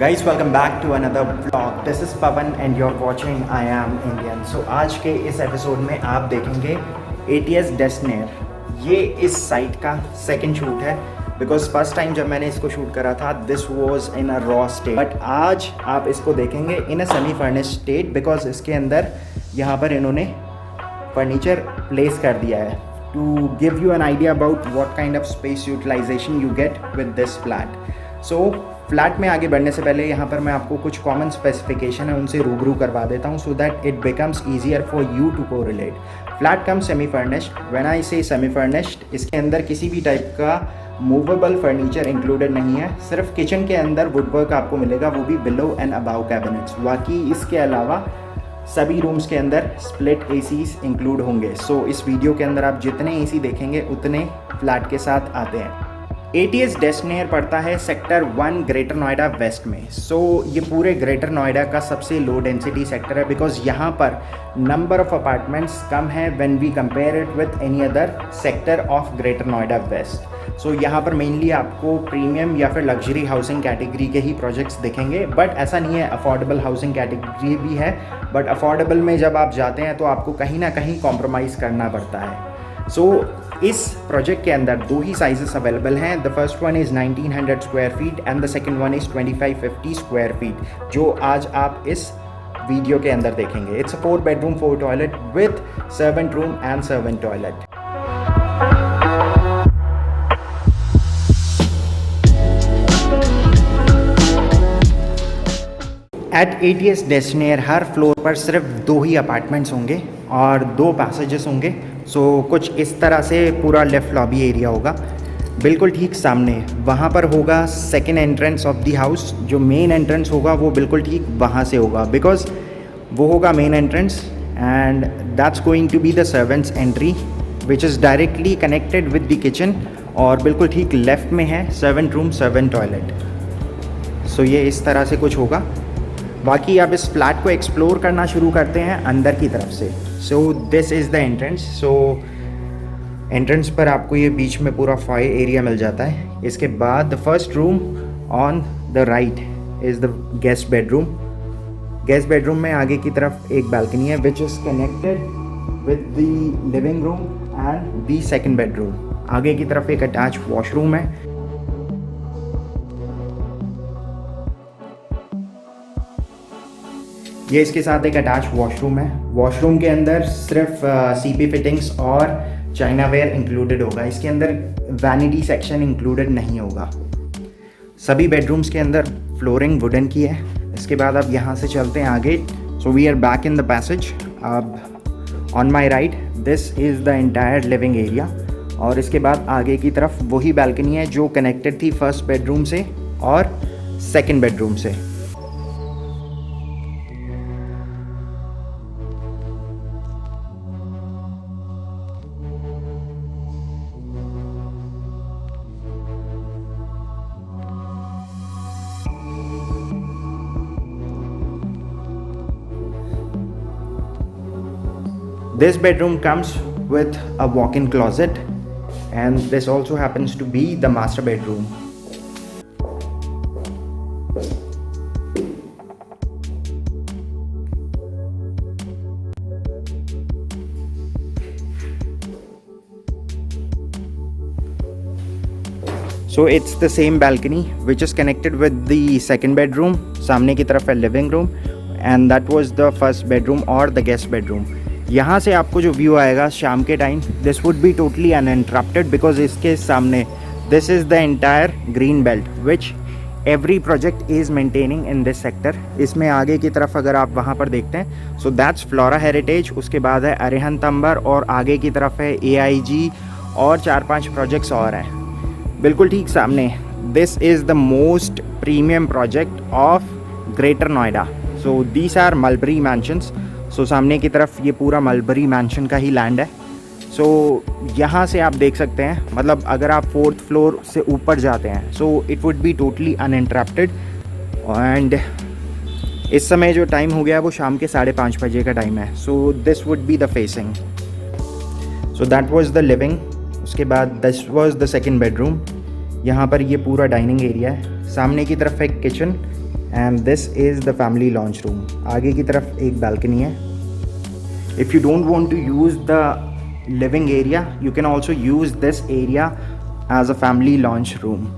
Guys, welcome back to another vlog. This is Pavan and you're watching I Am Indian. So आज के इस episode में आप देखेंगे ATS डेस्टिनेयर। ये इस साइट का सेकंड शूट है बिकॉज फर्स्ट टाइम जब मैंने इसको शूट करा था this was in a raw state, but आज आप इसको देखेंगे in a semi furnished state because इसके अंदर यहाँ पर इन्होंने फर्नीचर प्लेस कर दिया है to give you an idea about what kind of space utilization you get with this flat. So flat में आगे बढ़ने से पहले यहाँ पर मैं आपको कुछ कॉमन स्पेसिफिकेशन है उनसे रूबरू करवा देता हूँ so that it becomes easier for you to correlate. Flat cum semi furnished. When I say semi furnished, इसके अंदर किसी भी टाइप का मूवेबल फर्नीचर इंक्लूडेड नहीं है। सिर्फ किचन के अंदर वुडवर्क आपको मिलेगा, वो भी बिलो एंड अबाव कैबिनेट्स। बाकी इसके अलावा सभी रूम्स के अंदर स्प्लिट एसीज इंक्लूड होंगे। सो इस वीडियो के अंदर आप जितने एसी देखेंगे उतने फ्लैट के साथ आते हैं। ATS डेस्टिनेयर पड़ता है सेक्टर 1 ग्रेटर नोएडा वेस्ट में। सो ये पूरे ग्रेटर नोएडा का सबसे लो डेंसिटी सेक्टर है बिकॉज यहाँ पर नंबर ऑफ अपार्टमेंट्स कम है when we compare it with any other sector of Greater Noida west. So यहाँ पर मेनली आपको प्रीमियम या फिर लग्जरी हाउसिंग कैटेगरी के ही प्रोजेक्ट्स दिखेंगे, बट ऐसा नहीं है, अफोर्डेबल हाउसिंग कैटेगरी भी है, बट अफोर्डेबल में जब आप जाते हैं तो आपको कहीं ना कहीं कॉम्प्रोमाइज़ करना पड़ता है। सो इस प्रोजेक्ट के अंदर दो ही साइजेस अवेलेबल हैं। The first one is 1900 square feet and the second one is 2550 square feet, जो आज आप इस वीडियो के अंदर देखेंगे। It's a 4 bedroom 4 toilet with servant room and servant toilet. At ATS Destinaire हर फ्लोर पर सिर्फ 2 ही अपार्टमेंट्स होंगे और 2 पैसेजेस होंगे। सो कुछ इस तरह से पूरा लेफ़्ट लॉबी एरिया होगा। बिल्कुल ठीक सामने वहाँ पर होगा second entrance of the house. जो मेन एंट्रेंस होगा वो बिल्कुल ठीक वहाँ से होगा बिकॉज वो होगा main entrance and that's going to be the servants entry which is directly connected with the kitchen, और बिल्कुल ठीक लेफ़्ट में है servant room servant toilet. So ये इस तरह से कुछ होगा। बाकी आप इस फ्लैट को एक्सप्लोर करना शुरू करते हैं अंदर की तरफ से। So this is the entrance. So entrance पर आपको ये बीच में पूरा फॉय एरिया मिल जाता है। इसके बाद the first room on the right is the guest bedroom. Guest bedroom में आगे की तरफ एक बालकनी है which is connected with the living room and the second bedroom. आगे की तरफ एक अटैच वॉशरूम है। ये इसके साथ एक अटैच वॉशरूम है। वॉशरूम के अंदर सिर्फ CP फिटिंग्स और चाइनावेयर इंक्लूडेड होगा। इसके अंदर वैनिटी सेक्शन इंक्लूडेड नहीं होगा। सभी बेडरूम्स के अंदर फ्लोरिंग वुडन की है। इसके बाद अब यहाँ से चलते हैं आगे। So we are back in the passage. अब on my right this is the entire living area, और इसके बाद आगे की तरफ वही बैल्कनी है जो कनेक्टेड थी फर्स्ट बेडरूम से और सेकेंड बेडरूम से। This bedroom comes with a walk-in closet and this also happens to be the master bedroom. So it's the same balcony which is connected with the second bedroom. सामने की तरफ है living room and that was the first bedroom or the guest bedroom. यहाँ से आपको जो view आएगा शाम के time this would be totally uninterrupted because इसके सामने this is the entire green belt which every project is maintaining in this sector. इसमें आगे की तरफ अगर आप वहाँ पर देखते हैं सो दैट्स फ्लोरा हेरिटेज, उसके बाद है अरिहंत अंबर और आगे की तरफ है AIG और 4-5 प्रोजेक्ट्स और हैं। बिल्कुल ठीक सामने this is the most premium project of Greater Noida. So these are Mulberry Mansions. So सामने की तरफ ये पूरा मलबरी मैंशन का ही लैंड है। सो यहाँ से आप देख सकते हैं, मतलब अगर आप 4th फ्लोर से ऊपर जाते हैं so it would be totally uninterrupted. And इस समय जो टाइम हो गया वो शाम के 5:30 बजे का टाइम है। So this would be the facing. So that was the living. उसके बाद this was the second bedroom. यहाँ पर ये पूरा डाइनिंग एरिया है। सामने की तरफ एक kitchen and this is the family lounge room. आगे की तरफ एक बालकनी है। If you don't want to use the living area, you can also use this area as a family lounge room.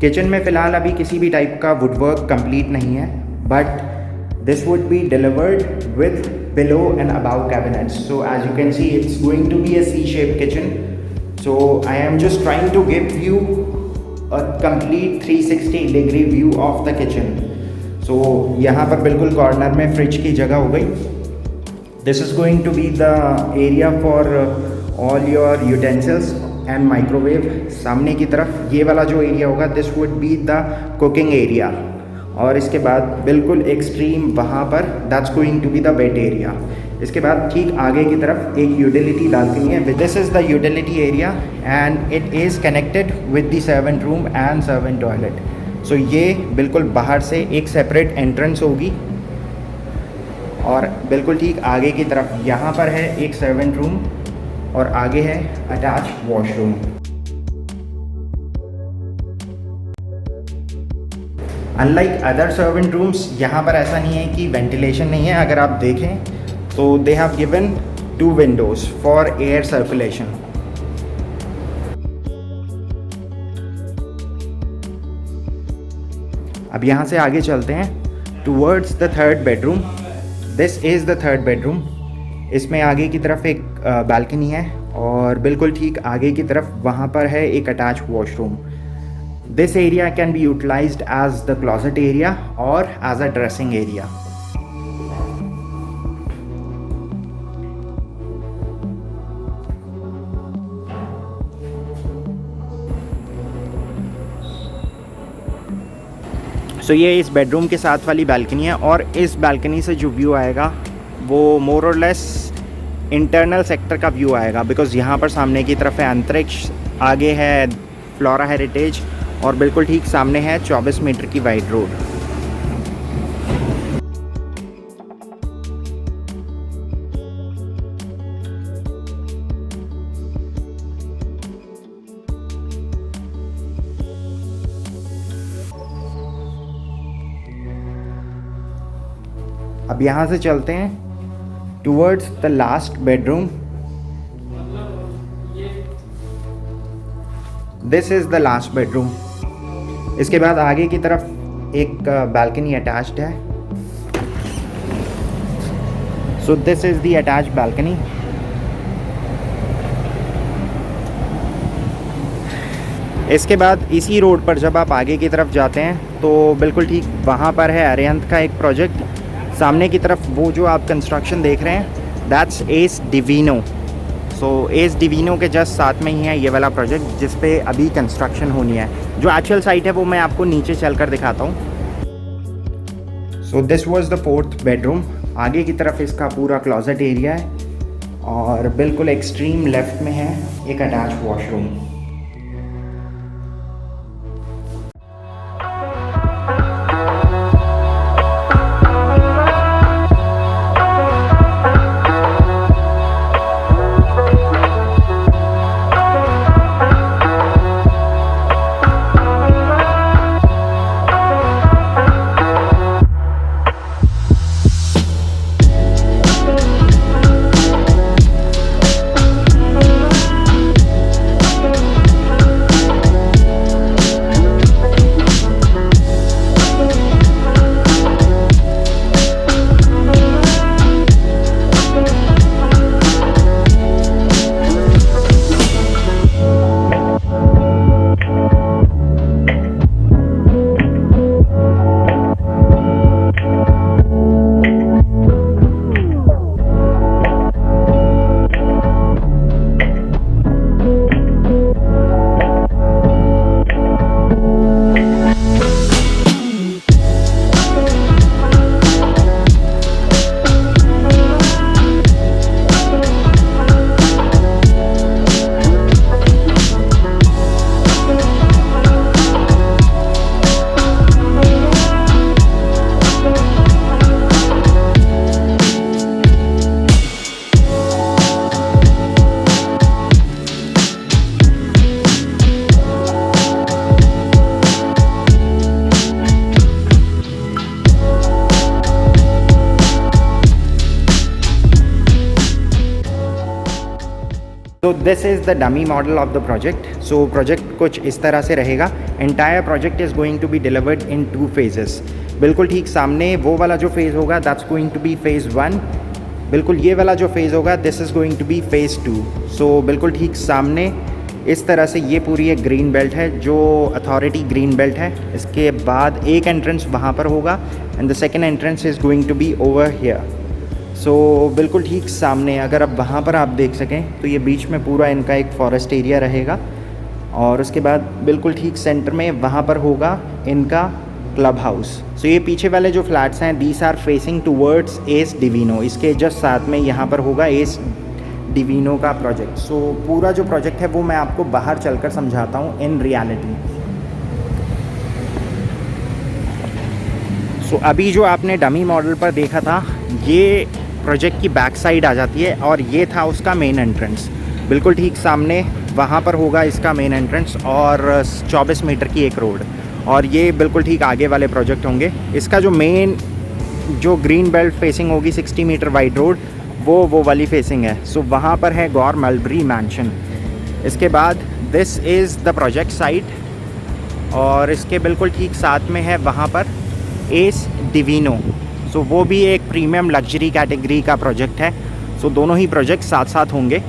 Kitchen में फ़िलहाल अभी किसी भी टाइप का वुडवर्क कंप्लीट नहीं है, but this would be delivered with below and above cabinets. So as you can see it's going to be a C shape kitchen. So I am just trying to give you a complete 360 degree view of the kitchen. So यहाँ पर बिल्कुल corner में fridge की जगह हो गई। This is going to be the area for all your utensils and microwave. सामने की तरफ ये वाला जो एरिया होगा, this would be the cooking area. और इसके बाद बिल्कुल एक्सट्रीम वहाँ पर that's going to be the wet area. इसके बाद ठीक आगे की तरफ एक यूटिलिटी बालकनी है। This is the utility area and it is connected with the servant room and servant toilet. So ये बिल्कुल बाहर से एक सेपरेट एंट्रेंस होगी और बिल्कुल ठीक आगे की तरफ यहाँ पर है एक सर्वेंट रूम और आगे है attach washroom. Unlike other servant rooms, यहाँ पर ऐसा नहीं है कि वेंटिलेशन नहीं है। अगर आप देखें तो they have given 2 Windows for air circulation. अब यहाँ से आगे चलते हैं towards the third bedroom. This is the third bedroom. इसमें आगे की तरफ एक बालकनी है और बिल्कुल ठीक आगे की तरफ वहाँ पर है एक attach washroom. This area can be utilized as the closet area और as a dressing area. So ये इस बेडरूम के साथ वाली बालकनी है और इस बालकनी से जो व्यू आएगा वो मोर और लेस इंटरनल सेक्टर का व्यू आएगा, बिकॉज़ यहाँ पर सामने की तरफ है अंतरिक्ष, आगे है फ्लोरा हेरिटेज और बिल्कुल ठीक सामने है 24 मीटर की वाइड रोड। अब यहाँ से चलते हैं towards the last bedroom. This is the last bedroom. इसके बाद आगे की तरफ एक बालकनी अटैच्ड है। So this is the attached balcony. इसके बाद इसी रोड पर जब आप आगे की तरफ जाते हैं तो बिल्कुल ठीक वहाँ पर है अरिहंत का एक प्रोजेक्ट। सामने की तरफ वो जो आप कंस्ट्रक्शन देख रहे हैं दैट्स एस डिवीनो। सो एस डिवीनो के जस्ट साथ में ही है ये वाला प्रोजेक्ट जिस पे अभी कंस्ट्रक्शन होनी है। जो एक्चुअल साइट है वो मैं आपको नीचे चलकर दिखाता हूँ। So this was the 4th bedroom. आगे की तरफ इसका पूरा क्लोजेट एरिया है और बिल्कुल एक्सट्रीम लेफ्ट में है एक attach washroom. This is the dummy model of the project. So project कुछ इस तरह से रहेगा. Entire project is going to be delivered in 2 phases. बिल्कुल ठीक सामने वो वाला जो फेज़ होगा that's going to be phase 1. बिल्कुल ये वाला जो फेज़ होगा this is going to be phase 2. सो बिल्कुल ठीक सामने इस तरह से ये पूरी एक ग्रीन बेल्ट है जो अथॉरिटी ग्रीन बेल्ट है. इसके बाद एक एंट्रेंस वहाँ पर होगा and the second entrance is going to be over here. So बिल्कुल ठीक सामने अगर अब वहाँ पर आप देख सकें तो ये बीच में पूरा इनका एक फॉरेस्ट एरिया रहेगा और उसके बाद बिल्कुल ठीक सेंटर में वहाँ पर होगा इनका क्लब हाउस. सो ये पीछे वाले जो फ्लैट्स हैं these are facing towards Ace Divino. इसके जस्ट साथ में यहाँ पर होगा एस डिविनो का प्रोजेक्ट. सो पूरा जो प्रोजेक्ट है वो मैं आपको बाहर चलकर समझाता हूँ इन रियलिटी. सो अभी जो आपने डमी मॉडल पर देखा था ये प्रोजेक्ट की बैक साइड आ जाती है और ये था उसका मेन एंट्रेंस. बिल्कुल ठीक सामने वहाँ पर होगा इसका मेन एंट्रेंस और 24 मीटर की एक रोड और ये बिल्कुल ठीक आगे वाले प्रोजेक्ट होंगे. इसका जो मेन जो ग्रीन बेल्ट फेसिंग होगी 60 मीटर वाइड रोड वो वाली फेसिंग है. सो वहाँ पर है गौर मलबरी मैंशन. इसके बाद this is the project site और इसके बिल्कुल ठीक साथ में है वहाँ पर एस डिविनो. सो वो भी एक प्रीमियम लग्जरी कैटेगरी का प्रोजेक्ट है. सो दोनों ही प्रोजेक्ट साथ साथ होंगे.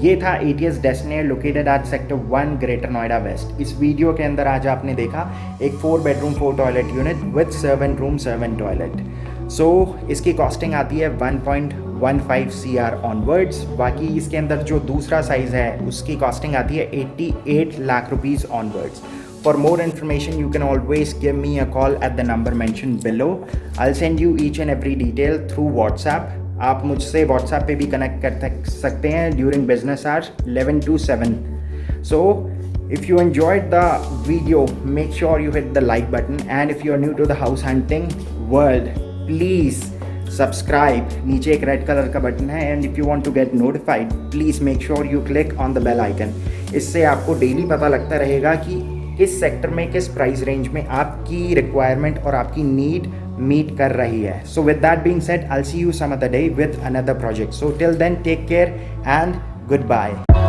ये था ATS Destinaire located at sector 1 Greater Noida west. इस वीडियो के अंदर आज आपने देखा एक 4 bedroom 4 toilet unit with servant room servant toilet. So इसकी कॉस्टिंग आती है 1.15 CR ऑनवर्ड्स. बाकी इसके अंदर जो दूसरा साइज़ है उसकी कॉस्टिंग आती है 88 lakh rupees onwards. For more information, you can always give me a call at the number mentioned below. I'll send you each and every detail through WhatsApp. आप मुझसे WhatsApp पे भी कनेक्ट कर सकते हैं during business hours 11 to 7. So, if you enjoyed the video, make sure you hit the like button. And if you are new to the house hunting world, please subscribe. नीचे एक red colour का button है and if you want to get notified, please make sure you click on the bell icon. इससे आपको daily पता लगता रहेगा कि किस सेक्टर में किस प्राइस रेंज में आपकी रिक्वायरमेंट और आपकी नीड मीट कर रही है. So with that being said, I will see you some other day with another project. So till then take care and good bye.